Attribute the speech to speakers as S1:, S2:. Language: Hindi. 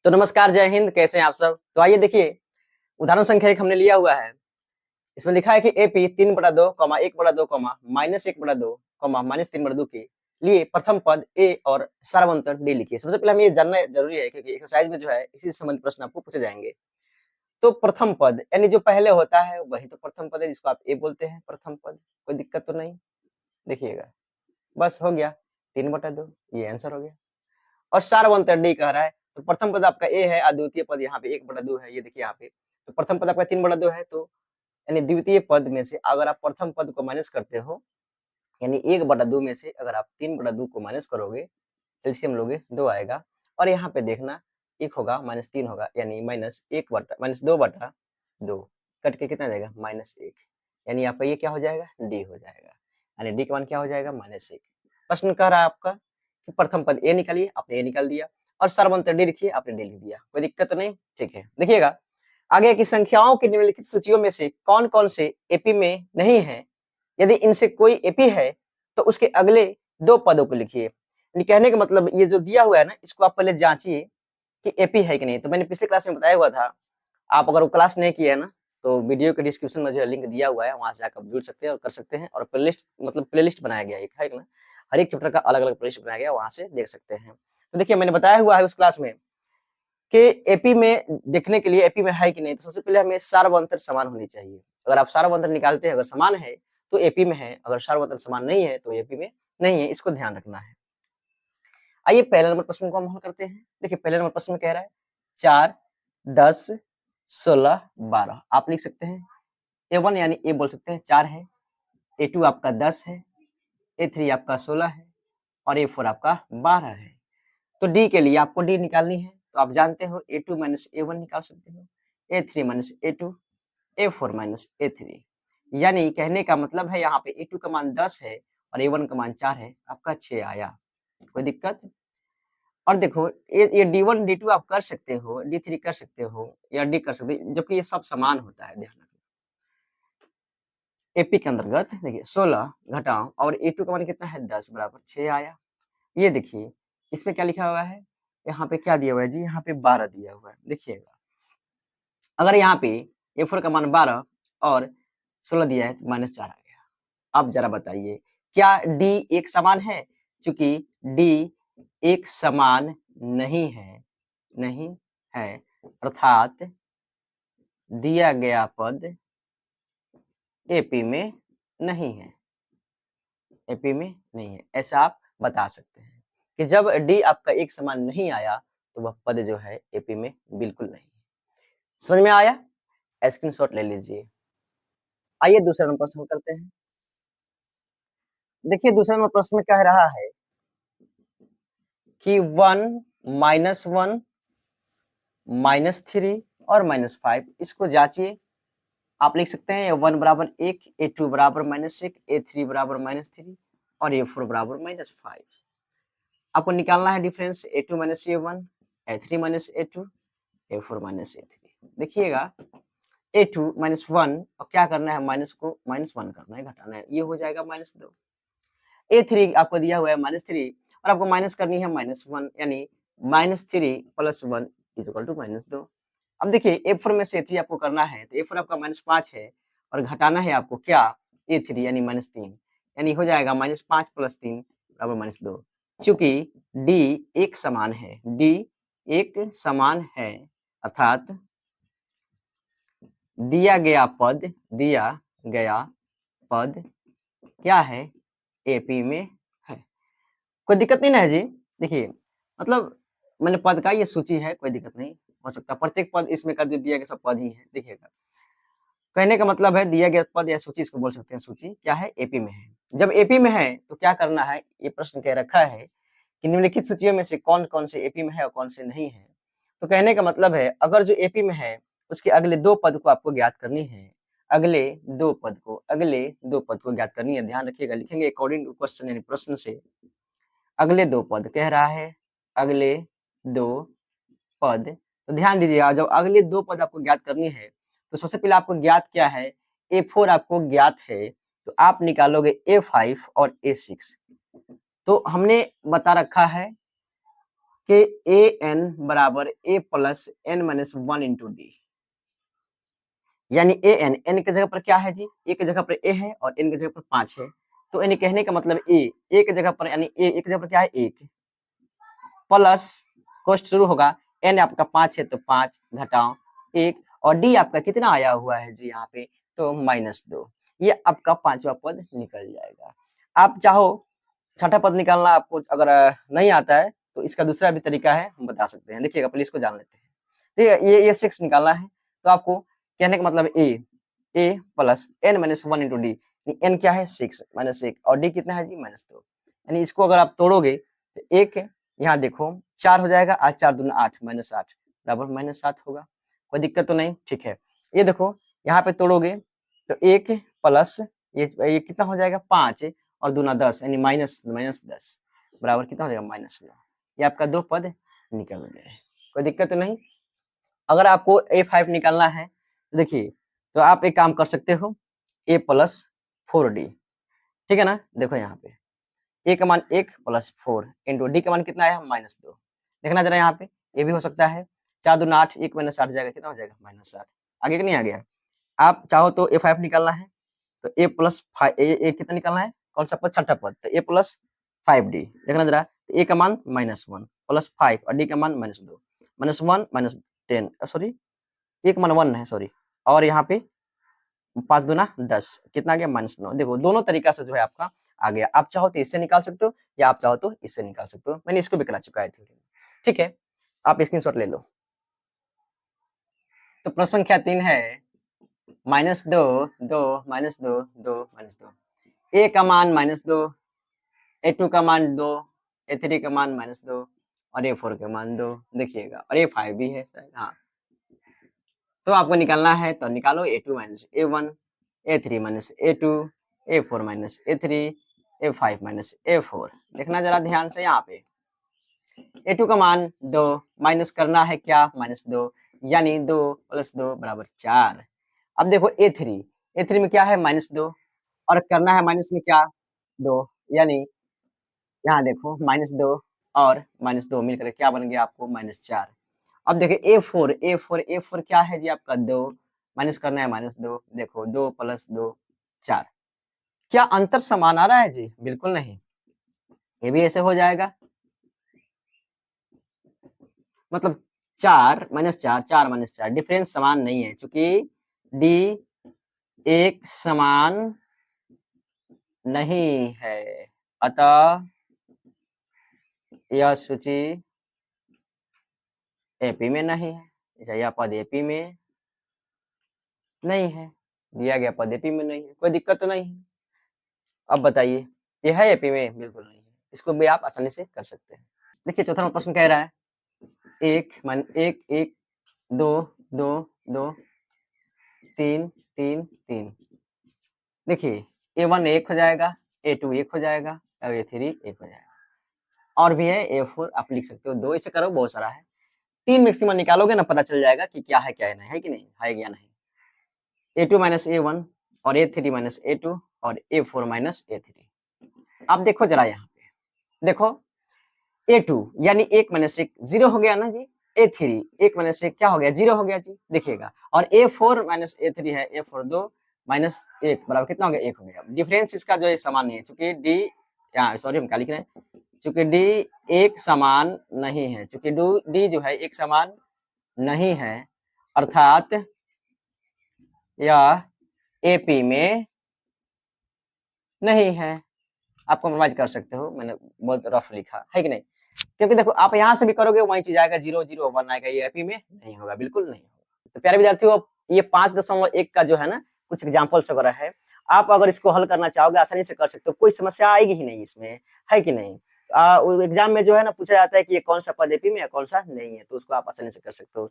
S1: तो नमस्कार, जय हिंद, कैसे हैं आप सब? तो आइए देखिए, उदाहरण संख्या 1 हमने लिया हुआ है। इसमें लिखा है कि एपी 3/2, 1/2, -1/2, -3/2 के लिए प्रथम पद ए और सारवंतर डी लिखिए। सबसे पहले हमें ये जानना ज़रूरी है क्योंकि एक्सरसाइज में जो है इसी से संबंधित प्रश्न आपको पूछे जाएँगे। तो प्रथम पद यानी जो पहले होता है वही तो प्रथम पद है जिसको आप ए बोलते हैं प्रथम पद। कोई दिक्कत तो नहीं? देखिएगा, बस हो गया 3/2 ये आंसर हो गया। और सारवंतर डी कह रहा है, तो प्रथम पद आपका ए है और द्वितीय पद यहाँ पे 1/2 है, ये देखिए यहाँ पे। तो प्रथम पद आपका 3/2 है, तो यानी द्वितीय पद में से अगर आप प्रथम पद को माइनस करते हो, यानी 1/2 में से अगर आप 3/2 को माइनस करोगे, एलसीएम लोगे 2 आएगा और यहाँ पे देखना 1 होगा -3 होगा, यानी -2/2 कट के कितना जाएगा -1, यानी यहाँ पे ये क्या हो जाएगा डी हो जाएगा, यानी डी का मान क्या हो जाएगा -1। प्रश्न कह रहा है आपका कि प्रथम पद ए निकालिए, आपने ए निकाल दिया और सारवंतर डी लिखिए, आपने डी लिख दिया, कोई दिक्कत तो नहीं? ठीक है, देखिएगा आगे की संख्याओं की निम्नलिखित सूचियों में से कौन-कौन से एपी में नहीं है? यदि इनसे कोई एपी है, तो उसके अगले 2 पदों को लिखिए। यानी कहने का मतलब ये जो दिया हुआ है ना, इसको आप पहले जाँचिए कि एपी है कि नहीं। तो मैंने पिछले क्लास में बताया हुआ था, आप अगर वो क्लास नहीं किए हैं ना, तो वीडियो के डिस्क्रिप्शन में जो है लिंक दिया हुआ है, वहाँ से जाकर जुड़ सकते हैं और कर सकते हैं और प्लेलिस्ट मतलब प्लेलिस्ट बनाया गया है एक, है ना? हर एक चैप्टर का अलग-अलग प्लेलिस्ट बनाया गया है, वहाँ से देख सकते हैं। तो देखिए मैंने बताया हुआ है उस क्लास में कि एपी में देखने के लिए एपी में है कि नहीं, तो सबसे पहले हमें सार्वंतर समान होनी चाहिए। अगर आप सार्वंतर निकालते हैं, अगर समान है, तो एपी में है, अगर सार्वंतर समान नहीं है, तो एपी में नहीं है, इसको ध्यान रखना है। आइए पहले नंबर प्रश्न को हम हल करते हैं। देखिए पहले नंबर प्रश्न में कह रहा है 4, 10, 16, 12 आप लिख सकते हैं। A1 यानी ए बोल सकते हैं 4 है, A2 आपका 10 है, A3 आपका 16 है और A4 आपका 12 है। तो डी के लिए आपको डी निकालनी है, तो आप जानते हो A2 माइनस A1 निकाल सकते हो, A3 minus A2, A4 minus A3। यानी कहने का मतलब है यहाँ पे A2 का मान 10 है और A1 का मान 4 है, आपका 6 आया। कोई दिक्कत? और देखो ये D1, D2 आप कर सकते हो, D3 कर सकते हो या D कर सकते हो, जबकि ये सब समान होता है, ध्यान रखना। एपी के अंतर्गत देखिए 16 घटाओ और A2 का मान कितना है 10 बराबर 6 आया। ये देखिए, इसमें क्या लिखा हुआ है? यहाँ पे क्या दिया हुआ है जी? यहाँ पे 12 दिया हुआ है, देखिएगा। अगर यहाँ पे A4 का मान 12 और 16 दिया है तो -4 आ गया। अब ज़रा बताइए, क्या D एक समान है? चूँकि D एक समान नहीं है, नहीं है, अर्थात दिया गया पद एपी में नहीं है, एपी में नहीं है। ऐसा आप बता सकते हैं कि जब डी आपका एक समान नहीं आया, तो वह पद जो है एपी में बिल्कुल नहीं है। समझ में आया? स्क्रीनशॉट ले लीजिए। आइए दूसरा नंबर प्रश्न करते हैं। देखिए दूसरा नंबर प्रश्न कह रहा है कि 1 -1 -3 और -5 इसको जाँचिए। आप लिख सकते हैं A1 बराबर 1, A2 बराबर -1, A3 बराबर -3 और A4 बराबर -5। आपको निकालना है difference A2 minus A1, A3 minus A2, A4 minus A3। देखिएगा A2 -1 और क्या करना है माइनस को -1 करना है, घटाना है, ये हो जाएगा -2। A3 आपको दिया हुआ है -3 और आपको माइनस करनी है -1 यानी -3 + 1 = -2। अब देखिए A4 में से A3 आपको करना है, तो A4 आपका -5 है और घटाना है आपको क्या A3 यानी -3 यानी हो जाएगा -5 + 3 = -2। चूँकि D एक समान है, D एक समान है अर्थात दिया गया पद क्या है? एपी में है। कोई दिक्कत नहीं ना है जी? देखिए, मतलब मैंने पद का ये सूची है, कोई दिक्कत नहीं हो सकता। प्रत्येक पद इसमें का जो दिया गया सब पद ही है, देखिएगा। कहने का मतलब है दिया गया पद या सूची इसको बोल सकते हैं सूची, क्या है? एपी में है। जब एपी में है, तो क्या करना है? ये प्रश्न कह रखा है कि निम्नलिखित सूचियों में से कौन-कौन से एपी में है और कौन से नहीं है। तो कहने का मतलब है अगर जो एपी में है, उसके अगले 2 पद को आपको ज्ञात करनी है। अगले 2 पद को ज्ञात करनी है। ध्यान रखिएगा, लिखेंगे अकॉर्डिंग टू क्वेश्चन यानी प्रश्न से अगले 2 पद कह रहा है, अगले 2 पद। तो ध्यान दीजिएगा जब अगले 2 पद आपको ज्ञात करनी है, तो सबसे पहले आपको ज्ञात क्या है? A4 आपको ज्ञात है, तो आप निकालोगे A5 और A6। तो हमने बता रखा है कि ए एन बराबर a plus n minus 1 into d, यानी ए एन, एन की जगह पर क्या है जी, ए की जगह पर ए है और एन की जगह पर 5 है, तो यानी कहने का मतलब ए की जगह पर, यानी ए की जगह पर क्या है 1 प्लस कोष्ट शुरू होगा, एन आपका 5 है तो 5 घटाओ 1 और डी आपका कितना आया हुआ है जी यहाँ पे, तो -2, ये आपका पांचवा पद निकल जाएगा। आप चाहो छठा पद निकालना आपको अगर नहीं आता है तो इसका दूसरा भी तरीका है, हम बता सकते हैं। देखिएगा पहले इसको जान लेते हैं। ठीक है, ये 6 निकालना है तो आपको कहने का मतलब a plus n minus 1 into d, n क्या है 6 माइनस 1 और डी कितना है जी -2, यानी इसको अगर आप तोड़ोगे तो एक यहाँ देखो 4 हो जाएगा, आज 4 दूना 8 -8 बराबर -7 होगा, कोई दिक्कत तो नहीं। ठीक है, ये देखो यहाँ पे तोड़ोगे तो 1 प्लस ये कितना हो जाएगा 5 और दूना 10 यानी -10 बराबर कितना हो जाएगा -9, ये आपका 2 पद निकल गए, कोई दिक्कत तो नहीं। अगर आपको A5 निकालना है तो देखिए, तो आप एक काम कर सकते हो a प्लस 4d, ठीक है ना, देखो यहाँ पे a का मान 1 प्लस 4 इंटू d का मान कितना है -2, देखना जरा यहाँ पे, ये भी हो सकता है 4 दूना 8 1 माइनस 8 जाएगा, कितना हो जाएगा -7, आगे कि नहीं आ गया। आप चाहो तो A5 निकालना है तो a प्लस ए कितना निकालना है, कौन सा पद, छठा पद, तो a प्लस 5d, देखना जरा, तो a का मान -1 प्लस 5 और d का मान -2, -1 -10 सॉरी, एक मन 1 है सॉरी, और यहाँ पे 5 दूना 10 कितना आ गया -9। देखो दोनों तरीका से जो है आपका आ गया, आप चाहो तो इससे निकाल सकते हो या आप चाहो तो इससे निकाल सकते हो, मैंने इसको भी करा चुका है थ्योरी में। ठीक है, आप स्क्रीनशॉट ले लो। तो प्रश्न संख्या 3 है -2 2 -2 2 -2, a का मान -2, a2 का मान 2, a3 का मान -2 और a4 का मान 2, देखिएगा और a5 भी है शायद, हाँ, तो आपको निकालना है तो निकालो a2 minus a1, a3 minus a2, a4 minus a3, a5 minus a4, देखना जरा ध्यान से यहाँ पे, a2 का मान 2 माइनस करना है क्या -2, यानी 2 प्लस 2 बराबर 4। अब देखो a3 में क्या है -2 और करना है माइनस में क्या 2, यानी यहाँ देखो -2 और -2 मिलकर क्या बन गया आपको -4। अब देखिए A4 क्या है जी आपका 2 माइनस करना है -2, देखो 2 प्लस 2 4, क्या अंतर समान आ रहा है जी, बिल्कुल नहीं, ये भी ऐसे हो जाएगा, मतलब 4 -4 4 -4 डिफरेंस समान नहीं है, चूंकि डी एक समान नहीं है, अतः यह सूची एपी में नहीं है, अच्छा यह पद एपी में नहीं है, दिया गया पद एपी में नहीं है, कोई दिक्कत तो नहीं है। अब बताइए ये है एपी में, बिल्कुल नहीं है, इसको भी आप आसानी से कर सकते हैं। देखिए चौथा नंबर प्रश्न कह रहा है 1 1 2 2 2 3 3 3, देखिए A1 1 हो जाएगा, A2 1 हो जाएगा और A3 1 हो जाएगा, और भी है A4 आप लिख सकते हो, 2 ऐसे करो बहुत सारा है, 3 मैक्सिमम निकालोगे ना पता चल जाएगा कि क्या है नहीं, है कि नहीं, है या नहीं। A2 माइनस A1 और A3 माइनस A2 और A4 माइनस A3, आप देखो जरा यहाँ पे, देखो A2 यानी 1 माइनस 1 0 हो गया ना जी, A3 1 माइनस 1 क्या हो गया 0 हो गया जी, देखिएगा, और A4 माइनस A3 है, A4 2 माइनस 1 बराबर कितना हो गया 1 हो गया, डिफरेंस इसका जो है समान नहीं है, चूंकि डी सॉरी हम क्या लिख रहे हैं, चूंकि डी एक समान नहीं है, चूंकि डी जो है एक समान नहीं है, अर्थात यह एपी में नहीं है, आप कॉम्प्रोमाइज कर सकते हो, मैंने बहुत रफ लिखा है कि नहीं, क्योंकि देखो आप यहाँ से भी करोगे वही चीज आएगा 0 0 1 आएगा, ये एपी में नहीं होगा, बिल्कुल नहीं होगा। तो प्यारे विद्यार्थियों ये 5.1 का जो है ना कुछ एग्जाम्पल्स वगैरह है, आप अगर इसको हल करना चाहोगे आसानी से कर सकते हो, कोई समस्या आएगी ही नहीं इसमें, है कि नहीं। एग्जाम में जो है ना पूछा जाता है कि ये कौन सा पद एपी में है कौन सा नहीं है, तो उसको आप आसानी से कर सकते हो।